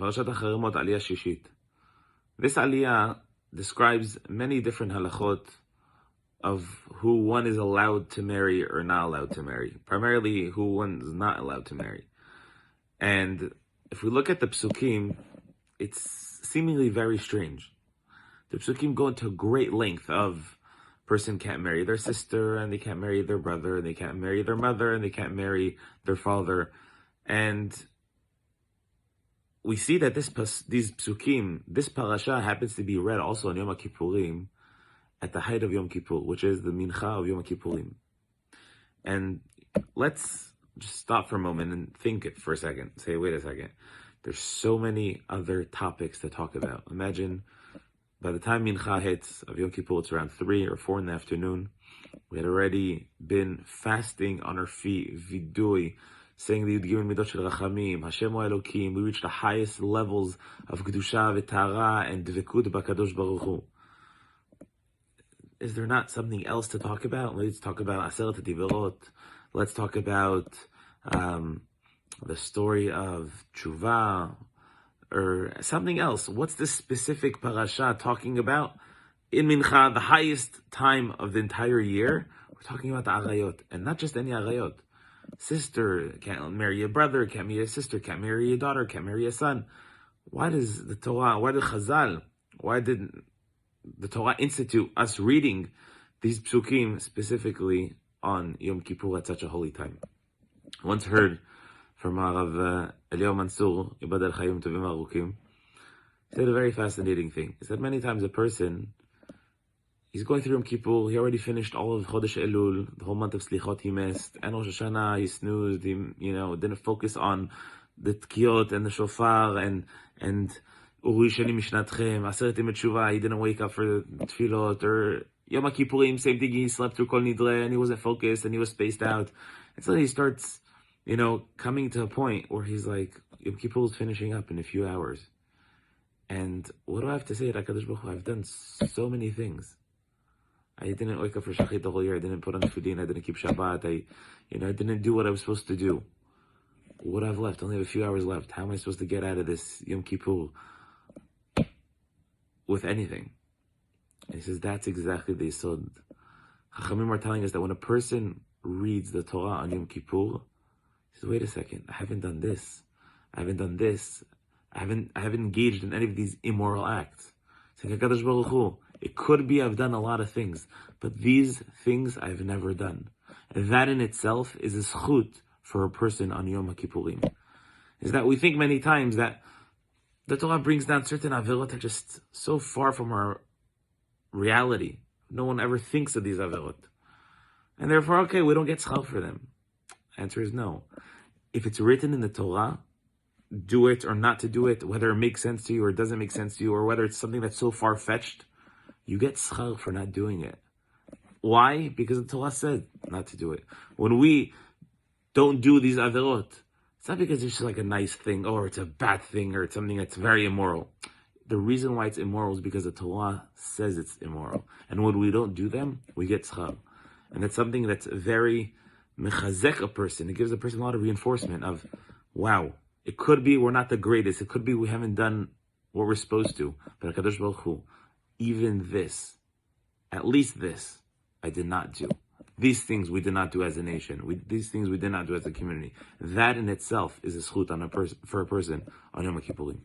Parashat Acharei Aliyah Shishit. This Aliyah describes many different halachot of who one is allowed to marry or not allowed to marry. Primarily, who one is not allowed to marry. And if we look at the psukim, it's seemingly very strange. The psukim go into great length of person can't marry their sister, and they can't marry their brother, and they can't marry their mother, and they can't marry their father. And we see that these psukim, this parasha happens to be read also on Yom Kippurim, at the height of Yom Kippur, which is the mincha of Yom Kippurim. And let's just stop for a moment and think it for a second. Say, wait a second. There's so many other topics to talk about. Imagine by the time mincha hits of Yom Kippur, it's around 3 or 4 in the afternoon. We had already been fasting on our feet, vidui, saying the Yud Midot Shel Rachamim, Hashem Elokim. We reached the highest levels of Kedusha v'Tara and Dvekut b'Kadosh Baruch Hu. Is there not something else to talk about? Let's talk about Aseret HaDivrot. Let's talk about the story of Tshuva or something else. What's this specific parasha talking about? In Mincha, the highest time of the entire year, we're talking about the Arayot, and not just any Arayot. Sister can't marry a brother, can't marry a sister, can't marry a daughter, can't marry a son. Why does the Torah, why did Chazal, why did the Torah institute us reading these psukim specifically on Yom Kippur at such a holy time? I once heard from Rav Eliyahu Mansour, Ibad al Chayim Tovim Arukim, he said a very fascinating thing. He said many times a person, he's going through Yom Kippur, he already finished all of Chodesh Elul, the whole month of Slichot he missed, and Rosh Hashanah he snoozed, he didn't focus on the Tkiyot and the Shofar and Uri Sheni Mishnatchem, Aseret Yemei Tshuva, he didn't wake up for the Tefillot, or Yom Kippurim, same thing, he slept through Kol Nidre, and he wasn't focused, and he was spaced out. And so he starts, coming to a point where he's like, Yom Kippur is finishing up in a few hours. And what do I have to say at HaKadosh Baruch Hu? I've done so many things. I didn't wake up for Shachrit the whole year, I didn't put on the Tefillin, I didn't keep Shabbat, I didn't do what I was supposed to do. What I've left, I only have a few hours left. How am I supposed to get out of this Yom Kippur with anything? And he says that's exactly the Yisod. Chachamim are telling us that when a person reads the Torah on Yom Kippur, he says, wait a second, I haven't done this, I haven't done this, I haven't engaged in any of these immoral acts. Saying, HaKadosh Baruch Hu, it could be I've done a lot of things, but these things I've never done. And that in itself is a zchut for a person on Yom Kippurim. Is that we think many times that the Torah brings down certain avirot that are just so far from our reality. No one ever thinks of these avirot. And therefore, okay, we don't get schal for them. Answer is no. If it's written in the Torah, do it or not to do it, whether it makes sense to you or it doesn't make sense to you, or whether it's something that's so far-fetched, you get schal for not doing it. Why? Because the Torah said not to do it. When we don't do these avirot, it's not because it's just like a nice thing, or it's a bad thing, or it's something that's very immoral. The reason why it's immoral is because the Torah says it's immoral. And when we don't do them, we get schal. And that's something that's very mechazek a person. It gives a person a lot of reinforcement of, wow, it could be we're not the greatest. It could be we haven't done what we're supposed to. But HaKadosh Baruch Hu, even this, at least this, I did not do. These things we did not do as a nation. These things we did not do as a community. That in itself is a zchut on for a person on Yom Kippurim.